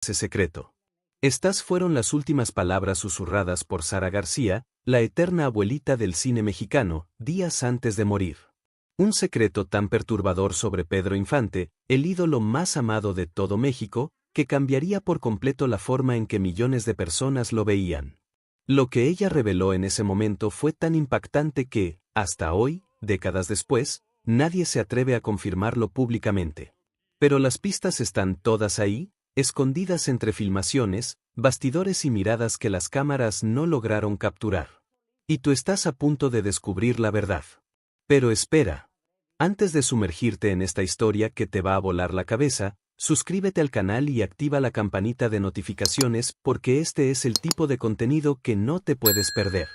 ese secreto. Estas fueron las últimas palabras susurradas por Sara García, la eterna abuelita del cine mexicano, días antes de morir. Un secreto tan perturbador sobre Pedro Infante, el ídolo más amado de todo México, que cambiaría por completo la forma en que millones de personas lo veían. Lo que ella reveló en ese momento fue tan impactante que, hasta hoy, décadas después, nadie se atreve a confirmarlo públicamente. Pero las pistas están todas ahí, escondidas entre filmaciones, bastidores y miradas que las cámaras no lograron capturar. Y tú estás a punto de descubrir la verdad. Pero espera. Antes de sumergirte en esta historia que te va a volar la cabeza, suscríbete al canal y activa la campanita de notificaciones porque este es el tipo de contenido que no te puedes perder.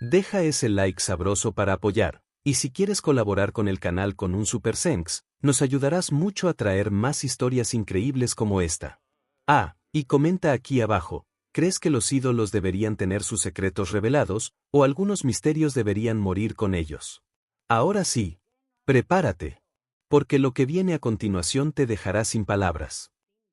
Deja ese like sabroso para apoyar, y si quieres colaborar con el canal con un Super Thanks, nos ayudarás mucho a traer más historias increíbles como esta. Y comenta aquí abajo, ¿crees que los ídolos deberían tener sus secretos revelados, o algunos misterios deberían morir con ellos? Ahora sí, prepárate. Porque lo que viene a continuación te dejará sin palabras.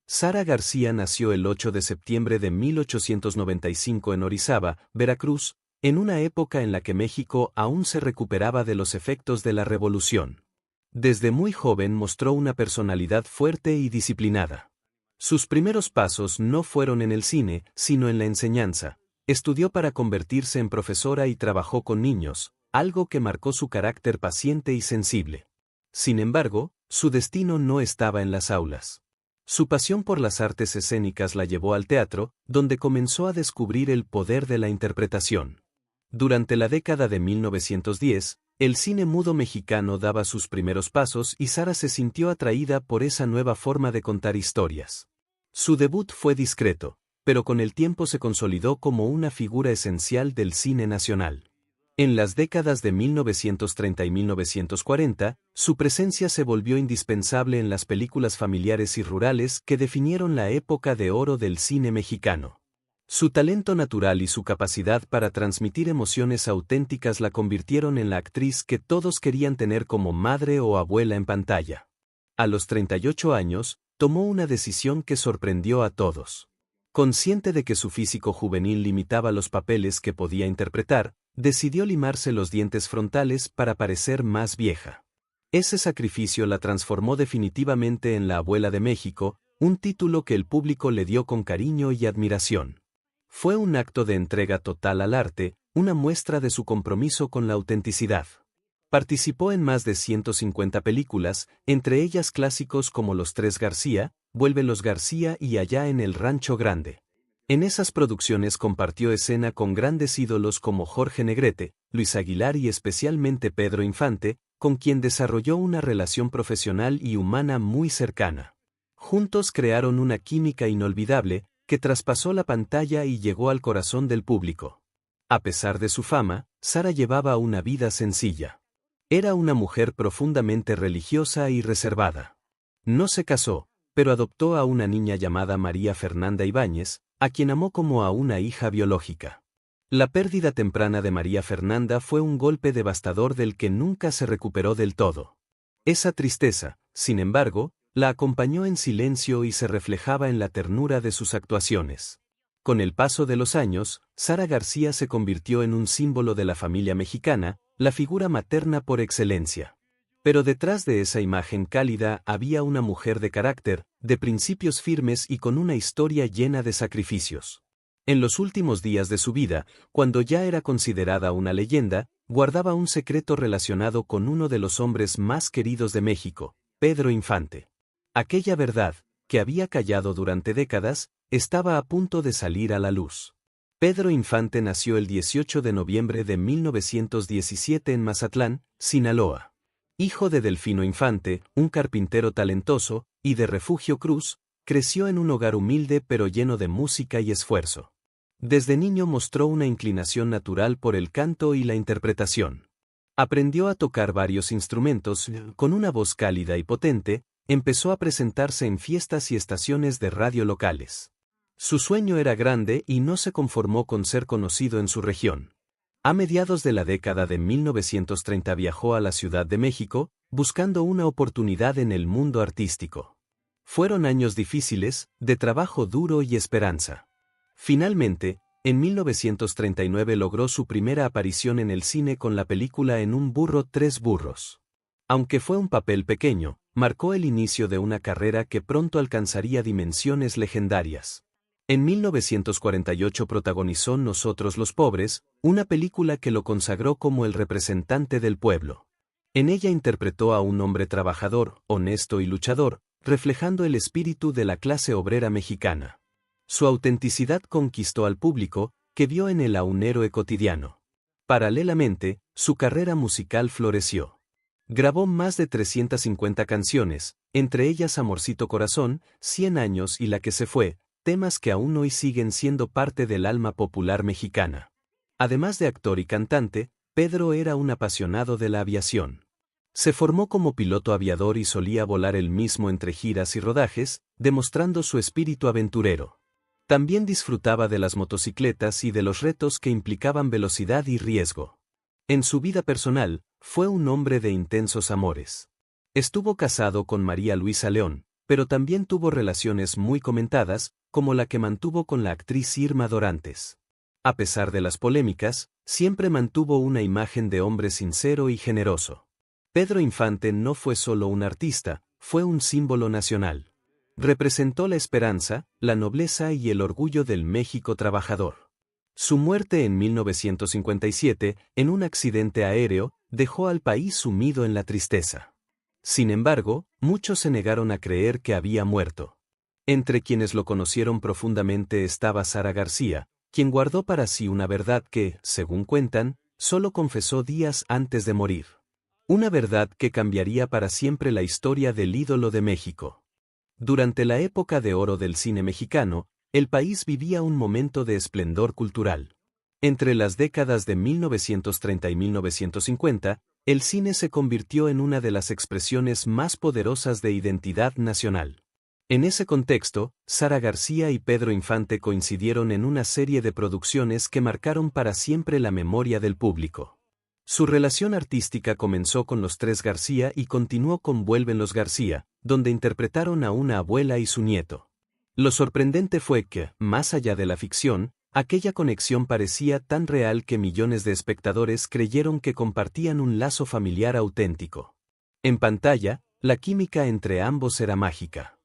Sara García nació el 8 de septiembre de 1895 en Orizaba, Veracruz, en una época en la que México aún se recuperaba de los efectos de la Revolución. Desde muy joven mostró una personalidad fuerte y disciplinada. Sus primeros pasos no fueron en el cine, sino en la enseñanza. Estudió para convertirse en profesora y trabajó con niños, algo que marcó su carácter paciente y sensible. Sin embargo, su destino no estaba en las aulas. Su pasión por las artes escénicas la llevó al teatro, donde comenzó a descubrir el poder de la interpretación. Durante la década de 1910, el cine mudo mexicano daba sus primeros pasos y Sara se sintió atraída por esa nueva forma de contar historias. Su debut fue discreto, pero con el tiempo se consolidó como una figura esencial del cine nacional. En las décadas de 1930 y 1940, su presencia se volvió indispensable en las películas familiares y rurales que definieron la época de oro del cine mexicano. Su talento natural y su capacidad para transmitir emociones auténticas la convirtieron en la actriz que todos querían tener como madre o abuela en pantalla. A los 38 años, tomó una decisión que sorprendió a todos. Consciente de que su físico juvenil limitaba los papeles que podía interpretar, decidió limarse los dientes frontales para parecer más vieja. Ese sacrificio la transformó definitivamente en la abuela de México, un título que el público le dio con cariño y admiración. Fue un acto de entrega total al arte, una muestra de su compromiso con la autenticidad. Participó en más de 150 películas, entre ellas clásicos como Los Tres García, Vuelve los García y Allá en el Rancho Grande. En esas producciones compartió escena con grandes ídolos como Jorge Negrete, Luis Aguilar y especialmente Pedro Infante, con quien desarrolló una relación profesional y humana muy cercana. Juntos crearon una química inolvidable, que traspasó la pantalla y llegó al corazón del público. A pesar de su fama, Sara llevaba una vida sencilla. Era una mujer profundamente religiosa y reservada. No se casó, pero adoptó a una niña llamada María Fernanda Ibáñez, a quien amó como a una hija biológica. La pérdida temprana de María Fernanda fue un golpe devastador del que nunca se recuperó del todo. Esa tristeza, sin embargo, la acompañó en silencio y se reflejaba en la ternura de sus actuaciones. Con el paso de los años, Sara García se convirtió en un símbolo de la familia mexicana, la figura materna por excelencia. Pero detrás de esa imagen cálida había una mujer de carácter, de principios firmes y con una historia llena de sacrificios. En los últimos días de su vida, cuando ya era considerada una leyenda, guardaba un secreto relacionado con uno de los hombres más queridos de México, Pedro Infante. Aquella verdad, que había callado durante décadas, estaba a punto de salir a la luz. Pedro Infante nació el 18 de noviembre de 1917 en Mazatlán, Sinaloa. Hijo de Delfino Infante, un carpintero talentoso, y de Refugio Cruz, creció en un hogar humilde pero lleno de música y esfuerzo. Desde niño mostró una inclinación natural por el canto y la interpretación. Aprendió a tocar varios instrumentos, con una voz cálida y potente, empezó a presentarse en fiestas y estaciones de radio locales. Su sueño era grande y no se conformó con ser conocido en su región. A mediados de la década de 1930 viajó a la Ciudad de México, buscando una oportunidad en el mundo artístico. Fueron años difíciles, de trabajo duro y esperanza. Finalmente, en 1939 logró su primera aparición en el cine con la película En un burro, tres burros. Aunque fue un papel pequeño, marcó el inicio de una carrera que pronto alcanzaría dimensiones legendarias. En 1948 protagonizó Nosotros los pobres, una película que lo consagró como el representante del pueblo. En ella interpretó a un hombre trabajador, honesto y luchador, reflejando el espíritu de la clase obrera mexicana. Su autenticidad conquistó al público, que vio en él a un héroe cotidiano. Paralelamente, su carrera musical floreció. Grabó más de 350 canciones, entre ellas Amorcito Corazón, 100 años y La que se fue, temas que aún hoy siguen siendo parte del alma popular mexicana. Además de actor y cantante, Pedro era un apasionado de la aviación. Se formó como piloto aviador y solía volar él mismo entre giras y rodajes, demostrando su espíritu aventurero. También disfrutaba de las motocicletas y de los retos que implicaban velocidad y riesgo. En su vida personal, fue un hombre de intensos amores. Estuvo casado con María Luisa León, pero también tuvo relaciones muy comentadas, como la que mantuvo con la actriz Irma Dorantes. A pesar de las polémicas, siempre mantuvo una imagen de hombre sincero y generoso. Pedro Infante no fue solo un artista, fue un símbolo nacional. Representó la esperanza, la nobleza y el orgullo del México trabajador. Su muerte en 1957, en un accidente aéreo, dejó al país sumido en la tristeza. Sin embargo, muchos se negaron a creer que había muerto. Entre quienes lo conocieron profundamente estaba Sara García, quien guardó para sí una verdad que, según cuentan, solo confesó días antes de morir. Una verdad que cambiaría para siempre la historia del ídolo de México. Durante la época de oro del cine mexicano, el país vivía un momento de esplendor cultural. Entre las décadas de 1930 y 1950, el cine se convirtió en una de las expresiones más poderosas de identidad nacional. En ese contexto, Sara García y Pedro Infante coincidieron en una serie de producciones que marcaron para siempre la memoria del público. Su relación artística comenzó con Los Tres García y continuó con Vuelven los García, donde interpretaron a una abuela y su nieto. Lo sorprendente fue que, más allá de la ficción, aquella conexión parecía tan real que millones de espectadores creyeron que compartían un lazo familiar auténtico. En pantalla, la química entre ambos era mágica.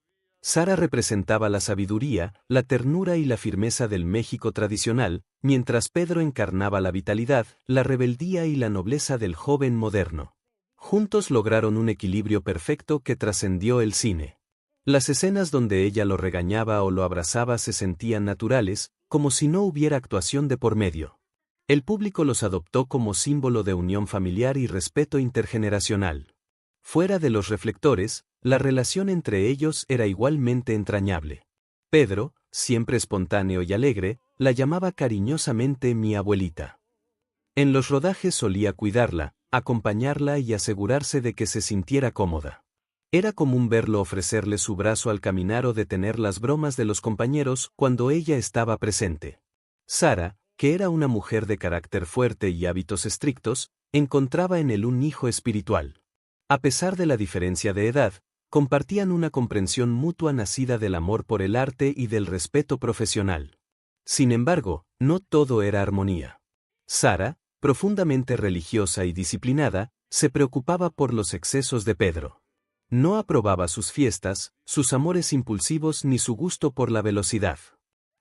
Sara representaba la sabiduría, la ternura y la firmeza del México tradicional, mientras Pedro encarnaba la vitalidad, la rebeldía y la nobleza del joven moderno. Juntos lograron un equilibrio perfecto que trascendió el cine. Las escenas donde ella lo regañaba o lo abrazaba se sentían naturales, como si no hubiera actuación de por medio. El público los adoptó como símbolo de unión familiar y respeto intergeneracional. Fuera de los reflectores, la relación entre ellos era igualmente entrañable. Pedro, siempre espontáneo y alegre, la llamaba cariñosamente mi abuelita. En los rodajes solía cuidarla, acompañarla y asegurarse de que se sintiera cómoda. Era común verlo ofrecerle su brazo al caminar o detener las bromas de los compañeros cuando ella estaba presente. Sara, que era una mujer de carácter fuerte y hábitos estrictos, encontraba en él un hijo espiritual. A pesar de la diferencia de edad, compartían una comprensión mutua nacida del amor por el arte y del respeto profesional. Sin embargo, no todo era armonía. Sara, profundamente religiosa y disciplinada, se preocupaba por los excesos de Pedro. No aprobaba sus fiestas, sus amores impulsivos ni su gusto por la velocidad.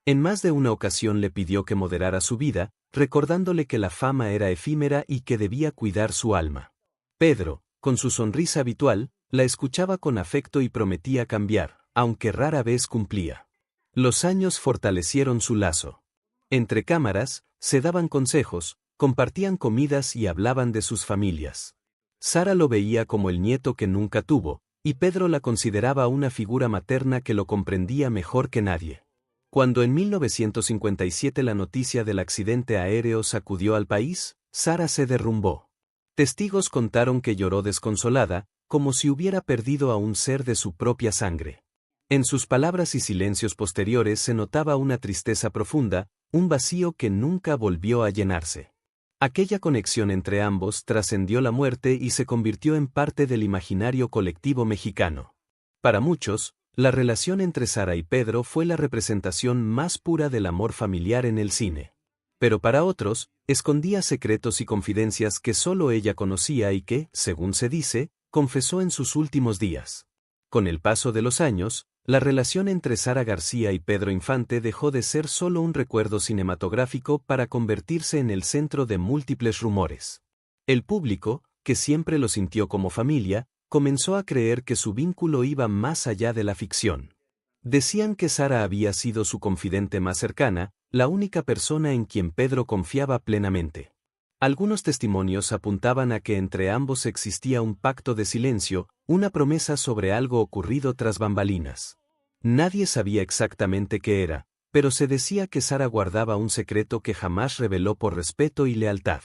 En más de una ocasión le pidió que moderara su vida, recordándole que la fama era efímera y que debía cuidar su alma. Pedro, con su sonrisa habitual, la escuchaba con afecto y prometía cambiar, aunque rara vez cumplía. Los años fortalecieron su lazo. Entre cámaras, se daban consejos, compartían comidas y hablaban de sus familias. Sara lo veía como el nieto que nunca tuvo, y Pedro la consideraba una figura materna que lo comprendía mejor que nadie. Cuando en 1957 la noticia del accidente aéreo sacudió al país, Sara se derrumbó. Testigos contaron que lloró desconsolada, como si hubiera perdido a un ser de su propia sangre. En sus palabras y silencios posteriores se notaba una tristeza profunda, un vacío que nunca volvió a llenarse. Aquella conexión entre ambos trascendió la muerte y se convirtió en parte del imaginario colectivo mexicano. Para muchos, la relación entre Sara y Pedro fue la representación más pura del amor familiar en el cine. Pero para otros, escondía secretos y confidencias que solo ella conocía y que, según se dice, confesó en sus últimos días. Con el paso de los años, la relación entre Sara García y Pedro Infante dejó de ser solo un recuerdo cinematográfico para convertirse en el centro de múltiples rumores. El público, que siempre lo sintió como familia, comenzó a creer que su vínculo iba más allá de la ficción. Decían que Sara había sido su confidente más cercana, la única persona en quien Pedro confiaba plenamente. Algunos testimonios apuntaban a que entre ambos existía un pacto de silencio, una promesa sobre algo ocurrido tras bambalinas. Nadie sabía exactamente qué era, pero se decía que Sara guardaba un secreto que jamás reveló por respeto y lealtad.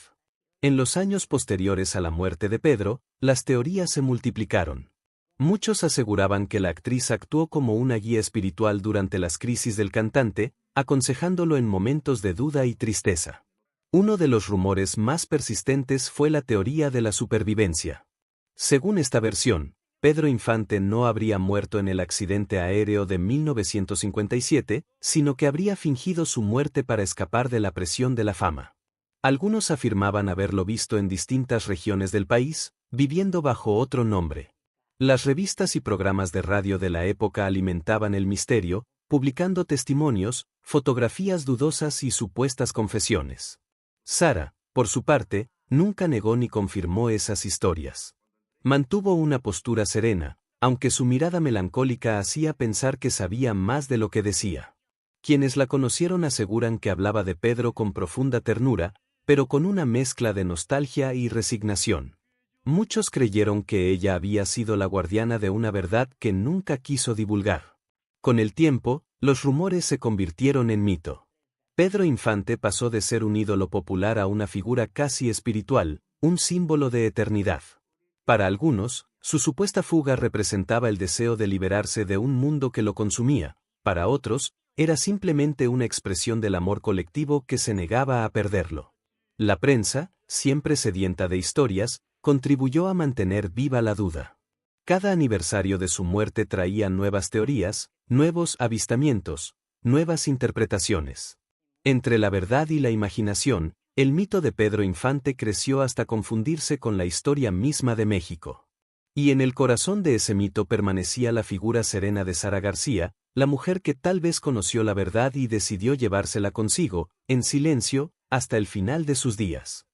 En los años posteriores a la muerte de Pedro, las teorías se multiplicaron. Muchos aseguraban que la actriz actuó como una guía espiritual durante las crisis del cantante, aconsejándolo en momentos de duda y tristeza. Uno de los rumores más persistentes fue la teoría de la supervivencia. Según esta versión, Pedro Infante no habría muerto en el accidente aéreo de 1957, sino que habría fingido su muerte para escapar de la presión de la fama. Algunos afirmaban haberlo visto en distintas regiones del país, viviendo bajo otro nombre. Las revistas y programas de radio de la época alimentaban el misterio, publicando testimonios, fotografías dudosas y supuestas confesiones. Sara, por su parte, nunca negó ni confirmó esas historias. Mantuvo una postura serena, aunque su mirada melancólica hacía pensar que sabía más de lo que decía. Quienes la conocieron aseguran que hablaba de Pedro con profunda ternura, pero con una mezcla de nostalgia y resignación. Muchos creyeron que ella había sido la guardiana de una verdad que nunca quiso divulgar. Con el tiempo, los rumores se convirtieron en mito. Pedro Infante pasó de ser un ídolo popular a una figura casi espiritual, un símbolo de eternidad. Para algunos, su supuesta fuga representaba el deseo de liberarse de un mundo que lo consumía, para otros, era simplemente una expresión del amor colectivo que se negaba a perderlo. La prensa, siempre sedienta de historias, contribuyó a mantener viva la duda. Cada aniversario de su muerte traía nuevas teorías, nuevos avistamientos, nuevas interpretaciones. Entre la verdad y la imaginación, el mito de Pedro Infante creció hasta confundirse con la historia misma de México. Y en el corazón de ese mito permanecía la figura serena de Sara García, la mujer que tal vez conoció la verdad y decidió llevársela consigo, en silencio, hasta el final de sus días.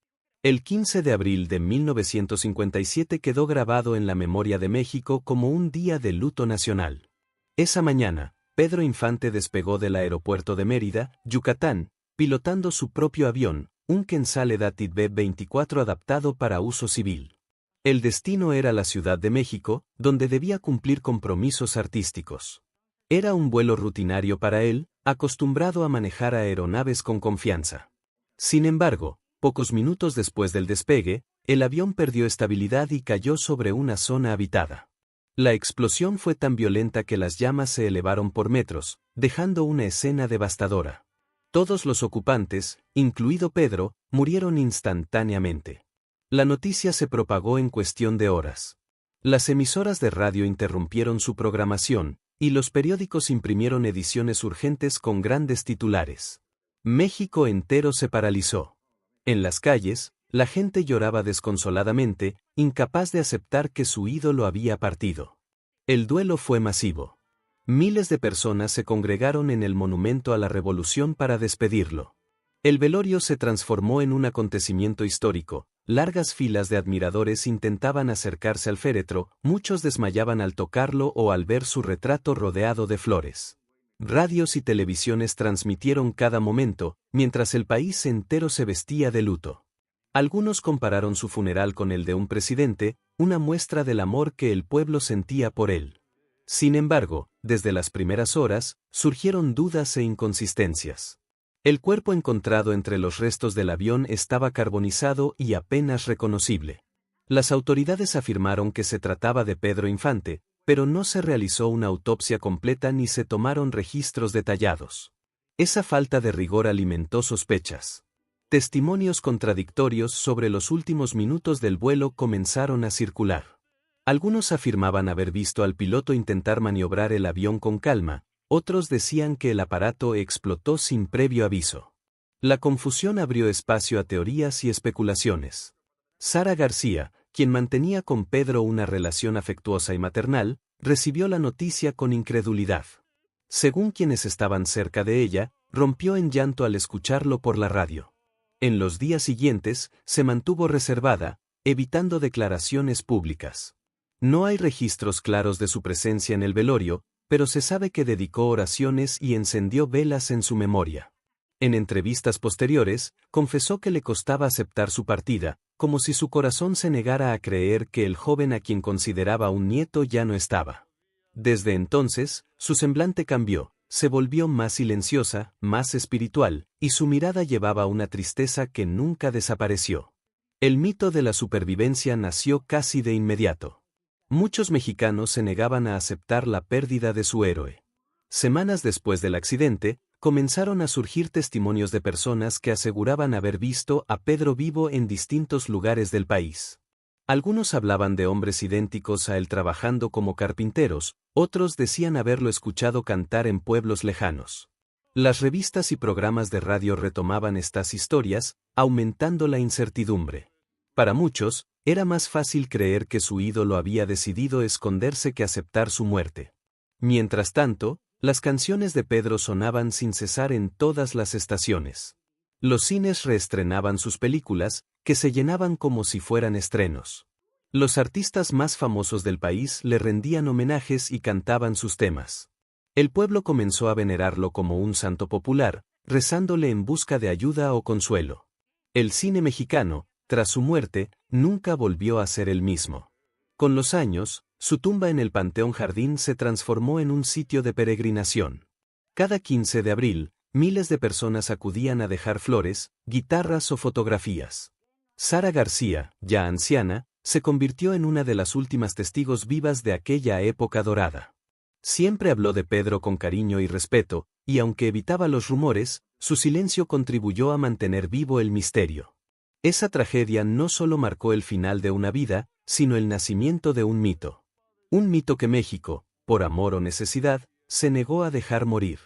El 15 de abril de 1957 quedó grabado en la memoria de México como un día de luto nacional. Esa mañana, Pedro Infante despegó del aeropuerto de Mérida, Yucatán, pilotando su propio avión, un Quetzal Datit B-24 adaptado para uso civil. El destino era la Ciudad de México, donde debía cumplir compromisos artísticos. Era un vuelo rutinario para él, acostumbrado a manejar aeronaves con confianza. Sin embargo, pocos minutos después del despegue, el avión perdió estabilidad y cayó sobre una zona habitada. La explosión fue tan violenta que las llamas se elevaron por metros, dejando una escena devastadora. Todos los ocupantes, incluido Pedro, murieron instantáneamente. La noticia se propagó en cuestión de horas. Las emisoras de radio interrumpieron su programación, y los periódicos imprimieron ediciones urgentes con grandes titulares. México entero se paralizó. En las calles, la gente lloraba desconsoladamente, incapaz de aceptar que su ídolo había partido. El duelo fue masivo. Miles de personas se congregaron en el Monumento a la Revolución para despedirlo. El velorio se transformó en un acontecimiento histórico, largas filas de admiradores intentaban acercarse al féretro, muchos desmayaban al tocarlo o al ver su retrato rodeado de flores. Radios y televisiones transmitieron cada momento, mientras el país entero se vestía de luto. Algunos compararon su funeral con el de un presidente, una muestra del amor que el pueblo sentía por él. Sin embargo, desde las primeras horas, surgieron dudas e inconsistencias. El cuerpo encontrado entre los restos del avión estaba carbonizado y apenas reconocible. Las autoridades afirmaron que se trataba de Pedro Infante, pero no se realizó una autopsia completa ni se tomaron registros detallados. Esa falta de rigor alimentó sospechas. Testimonios contradictorios sobre los últimos minutos del vuelo comenzaron a circular. Algunos afirmaban haber visto al piloto intentar maniobrar el avión con calma, otros decían que el aparato explotó sin previo aviso. La confusión abrió espacio a teorías y especulaciones. Sara García, quien mantenía con Pedro una relación afectuosa y maternal, recibió la noticia con incredulidad. Según quienes estaban cerca de ella, rompió en llanto al escucharlo por la radio. En los días siguientes, se mantuvo reservada, evitando declaraciones públicas. No hay registros claros de su presencia en el velorio, pero se sabe que dedicó oraciones y encendió velas en su memoria. En entrevistas posteriores, confesó que le costaba aceptar su partida, como si su corazón se negara a creer que el joven a quien consideraba un nieto ya no estaba. Desde entonces, su semblante cambió, se volvió más silenciosa, más espiritual, y su mirada llevaba una tristeza que nunca desapareció. El mito de la supervivencia nació casi de inmediato. Muchos mexicanos se negaban a aceptar la pérdida de su héroe. Semanas después del accidente, comenzaron a surgir testimonios de personas que aseguraban haber visto a Pedro vivo en distintos lugares del país. Algunos hablaban de hombres idénticos a él trabajando como carpinteros, otros decían haberlo escuchado cantar en pueblos lejanos. Las revistas y programas de radio retomaban estas historias, aumentando la incertidumbre. Para muchos, era más fácil creer que su ídolo había decidido esconderse que aceptar su muerte. Mientras tanto, las canciones de Pedro sonaban sin cesar en todas las estaciones. Los cines reestrenaban sus películas, que se llenaban como si fueran estrenos. Los artistas más famosos del país le rendían homenajes y cantaban sus temas. El pueblo comenzó a venerarlo como un santo popular, rezándole en busca de ayuda o consuelo. El cine mexicano, tras su muerte, nunca volvió a ser el mismo. Con los años, su tumba en el Panteón Jardín se transformó en un sitio de peregrinación. Cada 15 de abril, miles de personas acudían a dejar flores, guitarras o fotografías. Sara García, ya anciana, se convirtió en una de las últimas testigos vivas de aquella época dorada. Siempre habló de Pedro con cariño y respeto, y aunque evitaba los rumores, su silencio contribuyó a mantener vivo el misterio. Esa tragedia no solo marcó el final de una vida, sino el nacimiento de un mito. Un mito que México, por amor o necesidad, se negó a dejar morir.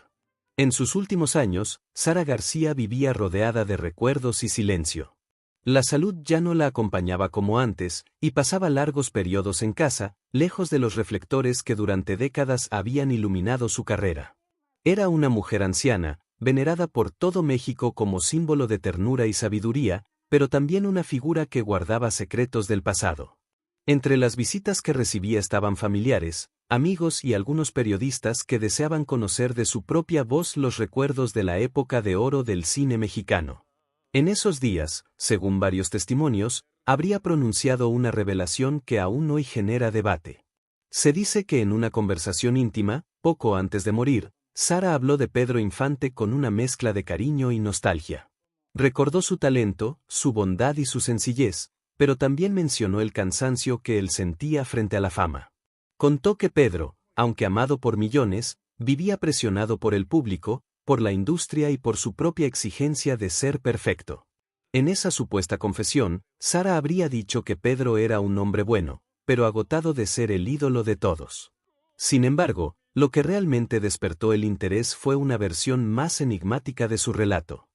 En sus últimos años, Sara García vivía rodeada de recuerdos y silencio. La salud ya no la acompañaba como antes, y pasaba largos periodos en casa, lejos de los reflectores que durante décadas habían iluminado su carrera. Era una mujer anciana, venerada por todo México como símbolo de ternura y sabiduría, pero también una figura que guardaba secretos del pasado. Entre las visitas que recibía estaban familiares, amigos y algunos periodistas que deseaban conocer de su propia voz los recuerdos de la época de oro del cine mexicano. En esos días, según varios testimonios, habría pronunciado una revelación que aún hoy genera debate. Se dice que en una conversación íntima, poco antes de morir, Sara habló de Pedro Infante con una mezcla de cariño y nostalgia. Recordó su talento, su bondad y su sencillez, pero también mencionó el cansancio que él sentía frente a la fama. Contó que Pedro, aunque amado por millones, vivía presionado por el público, por la industria y por su propia exigencia de ser perfecto. En esa supuesta confesión, Sara habría dicho que Pedro era un hombre bueno, pero agotado de ser el ídolo de todos. Sin embargo, lo que realmente despertó el interés fue una versión más enigmática de su relato.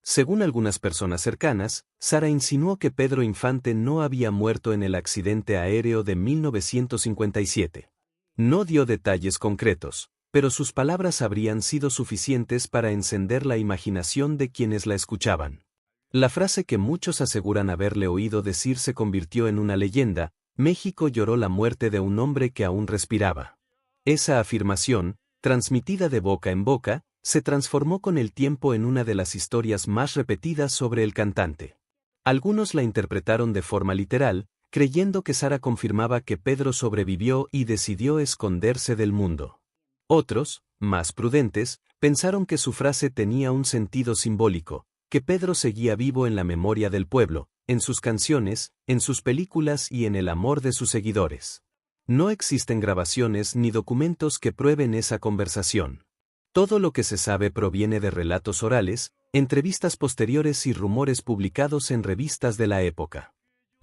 Según algunas personas cercanas, Sara insinuó que Pedro Infante no había muerto en el accidente aéreo de 1957. No dio detalles concretos, pero sus palabras habrían sido suficientes para encender la imaginación de quienes la escuchaban. La frase que muchos aseguran haberle oído decir se convirtió en una leyenda: México lloró la muerte de un hombre que aún respiraba. Esa afirmación, transmitida de boca en boca, se transformó con el tiempo en una de las historias más repetidas sobre el cantante. Algunos la interpretaron de forma literal, creyendo que Sara confirmaba que Pedro sobrevivió y decidió esconderse del mundo. Otros, más prudentes, pensaron que su frase tenía un sentido simbólico, que Pedro seguía vivo en la memoria del pueblo, en sus canciones, en sus películas y en el amor de sus seguidores. No existen grabaciones ni documentos que prueben esa conversación. Todo lo que se sabe proviene de relatos orales, entrevistas posteriores y rumores publicados en revistas de la época.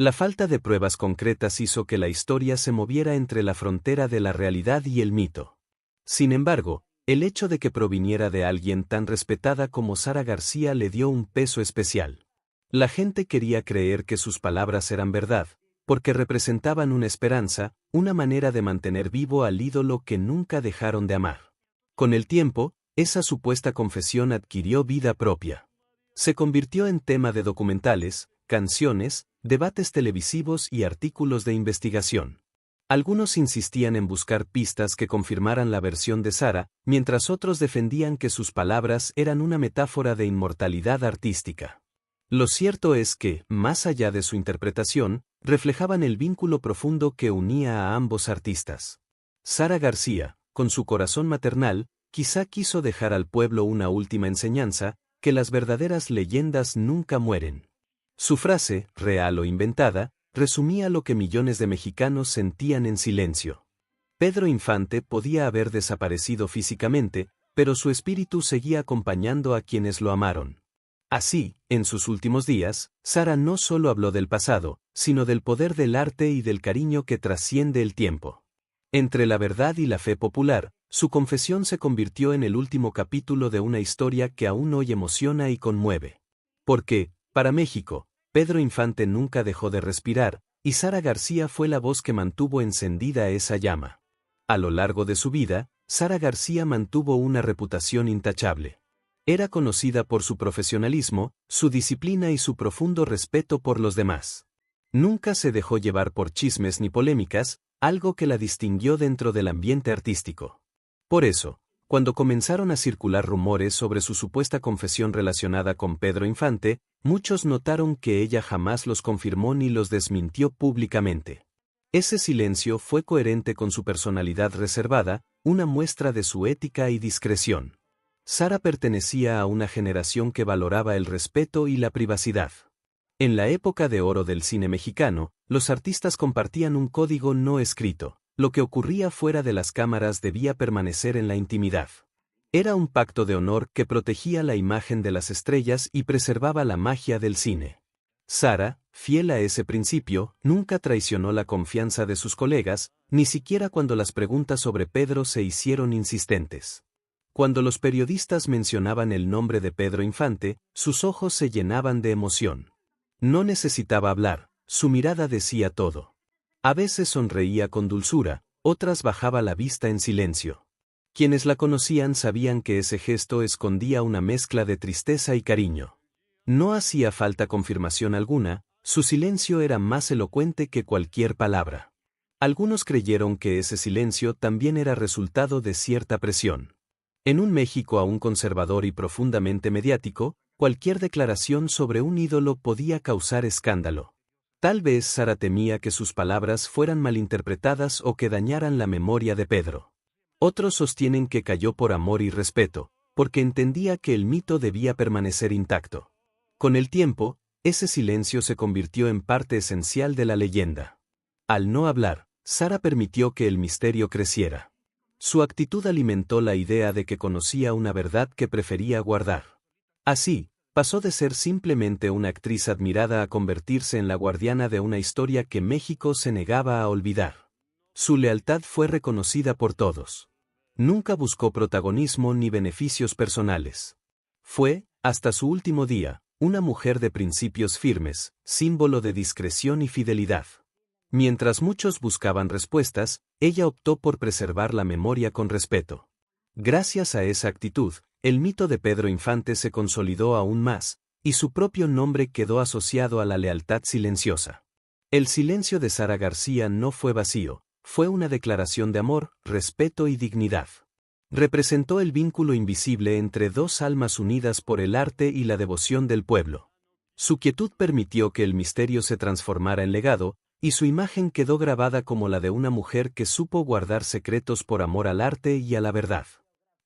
La falta de pruebas concretas hizo que la historia se moviera entre la frontera de la realidad y el mito. Sin embargo, el hecho de que proviniera de alguien tan respetada como Sara García le dio un peso especial. La gente quería creer que sus palabras eran verdad, porque representaban una esperanza, una manera de mantener vivo al ídolo que nunca dejaron de amar. Con el tiempo, esa supuesta confesión adquirió vida propia. Se convirtió en tema de documentales, canciones, debates televisivos y artículos de investigación. Algunos insistían en buscar pistas que confirmaran la versión de Sara, mientras otros defendían que sus palabras eran una metáfora de inmortalidad artística. Lo cierto es que, más allá de su interpretación, reflejaban el vínculo profundo que unía a ambos artistas. Sara García, con su corazón maternal, quizá quiso dejar al pueblo una última enseñanza, que las verdaderas leyendas nunca mueren. Su frase, real o inventada, resumía lo que millones de mexicanos sentían en silencio. Pedro Infante podía haber desaparecido físicamente, pero su espíritu seguía acompañando a quienes lo amaron. Así, en sus últimos días, Sara no solo habló del pasado, sino del poder del arte y del cariño que trasciende el tiempo. Entre la verdad y la fe popular, su confesión se convirtió en el último capítulo de una historia que aún hoy emociona y conmueve. Porque, para México, Pedro Infante nunca dejó de respirar, y Sara García fue la voz que mantuvo encendida esa llama. A lo largo de su vida, Sara García mantuvo una reputación intachable. Era conocida por su profesionalismo, su disciplina y su profundo respeto por los demás. Nunca se dejó llevar por chismes ni polémicas, algo que la distinguió dentro del ambiente artístico. Por eso, cuando comenzaron a circular rumores sobre su supuesta confesión relacionada con Pedro Infante, muchos notaron que ella jamás los confirmó ni los desmintió públicamente. Ese silencio fue coherente con su personalidad reservada, una muestra de su ética y discreción. Sara pertenecía a una generación que valoraba el respeto y la privacidad. En la época de oro del cine mexicano, los artistas compartían un código no escrito. Lo que ocurría fuera de las cámaras debía permanecer en la intimidad. Era un pacto de honor que protegía la imagen de las estrellas y preservaba la magia del cine. Sara, fiel a ese principio, nunca traicionó la confianza de sus colegas, ni siquiera cuando las preguntas sobre Pedro se hicieron insistentes. Cuando los periodistas mencionaban el nombre de Pedro Infante, sus ojos se llenaban de emoción. No necesitaba hablar, su mirada decía todo. A veces sonreía con dulzura, otras bajaba la vista en silencio. Quienes la conocían sabían que ese gesto escondía una mezcla de tristeza y cariño. No hacía falta confirmación alguna, su silencio era más elocuente que cualquier palabra. Algunos creyeron que ese silencio también era resultado de cierta presión. En un México aún conservador y profundamente mediático, cualquier declaración sobre un ídolo podía causar escándalo. Tal vez Sara temía que sus palabras fueran malinterpretadas o que dañaran la memoria de Pedro. Otros sostienen que cayó por amor y respeto, porque entendía que el mito debía permanecer intacto. Con el tiempo, ese silencio se convirtió en parte esencial de la leyenda. Al no hablar, Sara permitió que el misterio creciera. Su actitud alimentó la idea de que conocía una verdad que prefería guardar. Así, pasó de ser simplemente una actriz admirada a convertirse en la guardiana de una historia que México se negaba a olvidar. Su lealtad fue reconocida por todos. Nunca buscó protagonismo ni beneficios personales. Fue, hasta su último día, una mujer de principios firmes, símbolo de discreción y fidelidad. Mientras muchos buscaban respuestas, ella optó por preservar la memoria con respeto. Gracias a esa actitud, el mito de Pedro Infante se consolidó aún más, y su propio nombre quedó asociado a la lealtad silenciosa. El silencio de Sara García no fue vacío, fue una declaración de amor, respeto y dignidad. Representó el vínculo invisible entre dos almas unidas por el arte y la devoción del pueblo. Su quietud permitió que el misterio se transformara en legado, y su imagen quedó grabada como la de una mujer que supo guardar secretos por amor al arte y a la verdad.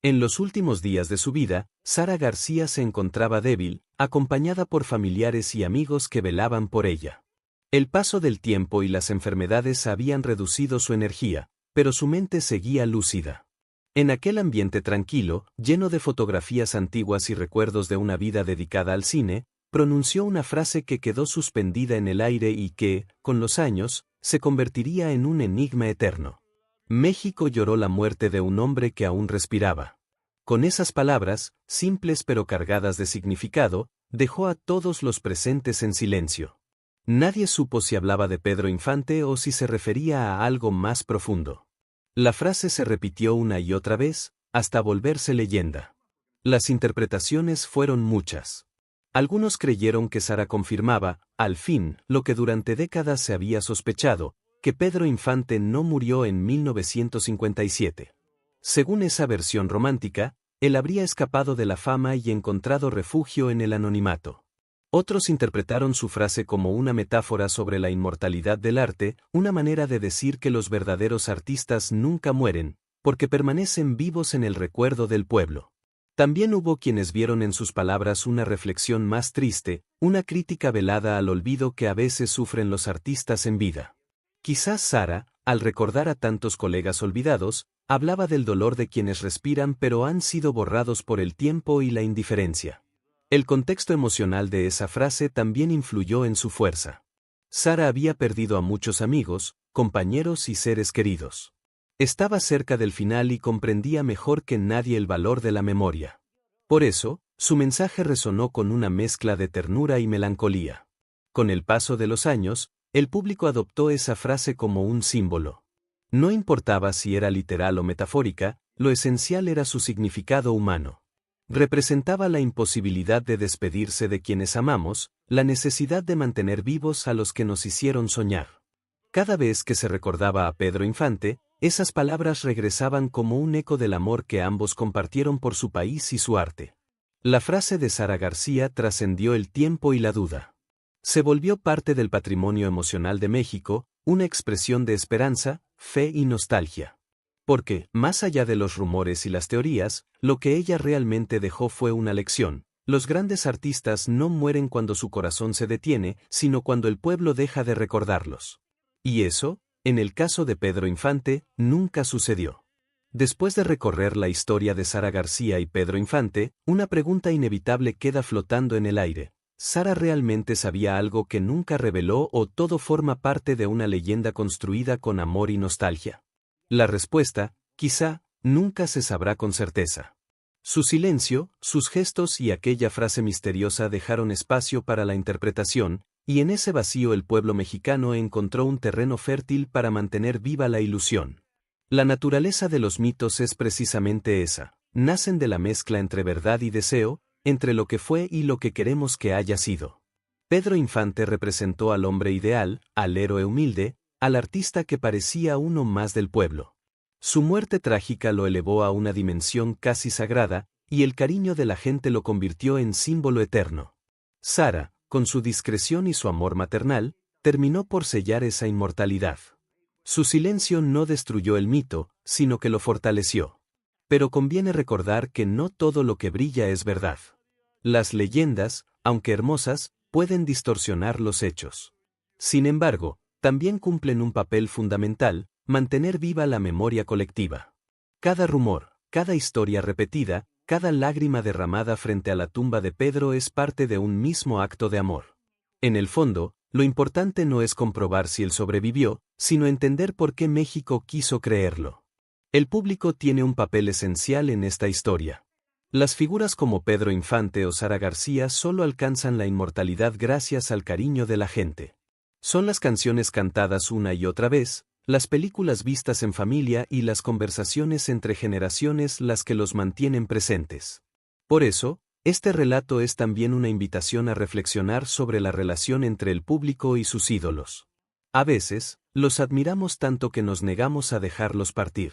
En los últimos días de su vida, Sara García se encontraba débil, acompañada por familiares y amigos que velaban por ella. El paso del tiempo y las enfermedades habían reducido su energía, pero su mente seguía lúcida. En aquel ambiente tranquilo, lleno de fotografías antiguas y recuerdos de una vida dedicada al cine, pronunció una frase que quedó suspendida en el aire y que, con los años, se convertiría en un enigma eterno. México lloró la muerte de un hombre que aún respiraba. Con esas palabras, simples pero cargadas de significado, dejó a todos los presentes en silencio. Nadie supo si hablaba de Pedro Infante o si se refería a algo más profundo. La frase se repitió una y otra vez, hasta volverse leyenda. Las interpretaciones fueron muchas. Algunos creyeron que Sara confirmaba, al fin, lo que durante décadas se había sospechado, que Pedro Infante no murió en 1957. Según esa versión romántica, él habría escapado de la fama y encontrado refugio en el anonimato. Otros interpretaron su frase como una metáfora sobre la inmortalidad del arte, una manera de decir que los verdaderos artistas nunca mueren, porque permanecen vivos en el recuerdo del pueblo. También hubo quienes vieron en sus palabras una reflexión más triste, una crítica velada al olvido que a veces sufren los artistas en vida. Quizás Sara, al recordar a tantos colegas olvidados, hablaba del dolor de quienes respiran pero han sido borrados por el tiempo y la indiferencia. El contexto emocional de esa frase también influyó en su fuerza. Sara había perdido a muchos amigos, compañeros y seres queridos. Estaba cerca del final y comprendía mejor que nadie el valor de la memoria. Por eso, su mensaje resonó con una mezcla de ternura y melancolía. Con el paso de los años, el público adoptó esa frase como un símbolo. No importaba si era literal o metafórica, lo esencial era su significado humano. Representaba la imposibilidad de despedirse de quienes amamos, la necesidad de mantener vivos a los que nos hicieron soñar. Cada vez que se recordaba a Pedro Infante, esas palabras regresaban como un eco del amor que ambos compartieron por su país y su arte. La frase de Sara García trascendió el tiempo y la duda. Se volvió parte del patrimonio emocional de México, una expresión de esperanza, fe y nostalgia. Porque, más allá de los rumores y las teorías, lo que ella realmente dejó fue una lección. Los grandes artistas no mueren cuando su corazón se detiene, sino cuando el pueblo deja de recordarlos. Y eso, en el caso de Pedro Infante, nunca sucedió. Después de recorrer la historia de Sara García y Pedro Infante, una pregunta inevitable queda flotando en el aire. ¿Sara realmente sabía algo que nunca reveló o todo forma parte de una leyenda construida con amor y nostalgia? La respuesta, quizá, nunca se sabrá con certeza. Su silencio, sus gestos y aquella frase misteriosa dejaron espacio para la interpretación, y en ese vacío el pueblo mexicano encontró un terreno fértil para mantener viva la ilusión. La naturaleza de los mitos es precisamente esa, nacen de la mezcla entre verdad y deseo, entre lo que fue y lo que queremos que haya sido. Pedro Infante representó al hombre ideal, al héroe humilde, al artista que parecía uno más del pueblo. Su muerte trágica lo elevó a una dimensión casi sagrada, y el cariño de la gente lo convirtió en símbolo eterno. Sara, con su discreción y su amor maternal, terminó por sellar esa inmortalidad. Su silencio no destruyó el mito, sino que lo fortaleció. Pero conviene recordar que no todo lo que brilla es verdad. Las leyendas, aunque hermosas, pueden distorsionar los hechos. Sin embargo, también cumplen un papel fundamental, mantener viva la memoria colectiva. Cada rumor, cada historia repetida, cada lágrima derramada frente a la tumba de Pedro es parte de un mismo acto de amor. En el fondo, lo importante no es comprobar si él sobrevivió, sino entender por qué México quiso creerlo. El público tiene un papel esencial en esta historia. Las figuras como Pedro Infante o Sara García solo alcanzan la inmortalidad gracias al cariño de la gente. Son las canciones cantadas una y otra vez, las películas vistas en familia y las conversaciones entre generaciones las que los mantienen presentes. Por eso, este relato es también una invitación a reflexionar sobre la relación entre el público y sus ídolos. A veces, los admiramos tanto que nos negamos a dejarlos partir.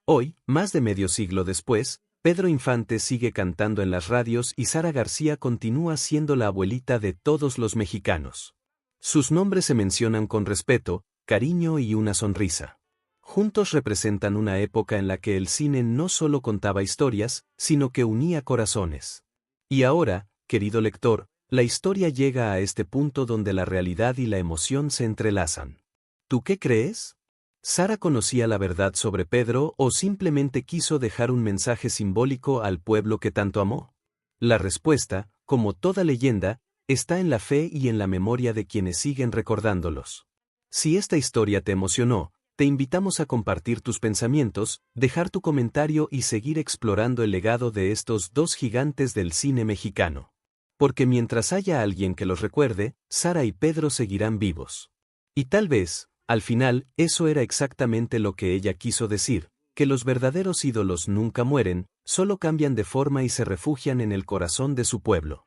Hoy, más de medio siglo después, Pedro Infante sigue cantando en las radios y Sara García continúa siendo la abuelita de todos los mexicanos. Sus nombres se mencionan con respeto, cariño y una sonrisa. Juntos representan una época en la que el cine no solo contaba historias, sino que unía corazones. Y ahora, querido lector, la historia llega a este punto donde la realidad y la emoción se entrelazan. ¿Tú qué crees? ¿Sara conocía la verdad sobre Pedro o simplemente quiso dejar un mensaje simbólico al pueblo que tanto amó? La respuesta, como toda leyenda, está en la fe y en la memoria de quienes siguen recordándolos. Si esta historia te emocionó, te invitamos a compartir tus pensamientos, dejar tu comentario y seguir explorando el legado de estos dos gigantes del cine mexicano. Porque mientras haya alguien que los recuerde, Sara y Pedro seguirán vivos. Y tal vez, al final, eso era exactamente lo que ella quiso decir, que los verdaderos ídolos nunca mueren, solo cambian de forma y se refugian en el corazón de su pueblo.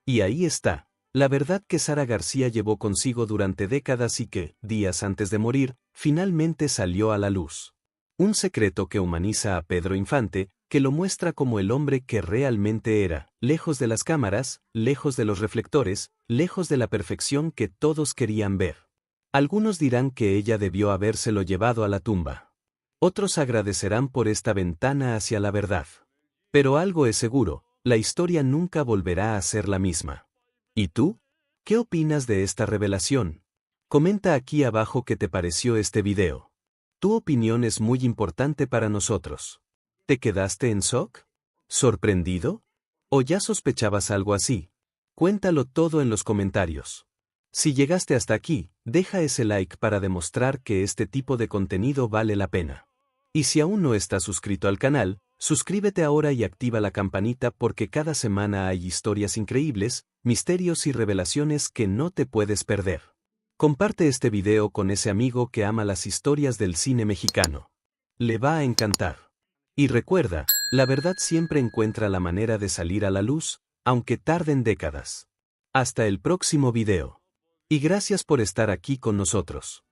Y ahí está, la verdad que Sara García llevó consigo durante décadas y que, días antes de morir, finalmente salió a la luz. Un secreto que humaniza a Pedro Infante, que lo muestra como el hombre que realmente era, lejos de las cámaras, lejos de los reflectores, lejos de la perfección que todos querían ver. Algunos dirán que ella debió habérselo llevado a la tumba. Otros agradecerán por esta ventana hacia la verdad. Pero algo es seguro, la historia nunca volverá a ser la misma. ¿Y tú? ¿Qué opinas de esta revelación? Comenta aquí abajo qué te pareció este video. Tu opinión es muy importante para nosotros. ¿Te quedaste en shock? ¿Sorprendido? ¿O ya sospechabas algo así? Cuéntalo todo en los comentarios. Si llegaste hasta aquí, deja ese like para demostrar que este tipo de contenido vale la pena. Y si aún no estás suscrito al canal, suscríbete ahora y activa la campanita porque cada semana hay historias increíbles, misterios y revelaciones que no te puedes perder. Comparte este video con ese amigo que ama las historias del cine mexicano. Le va a encantar. Y recuerda, la verdad siempre encuentra la manera de salir a la luz, aunque tarden décadas. Hasta el próximo video. Y gracias por estar aquí con nosotros.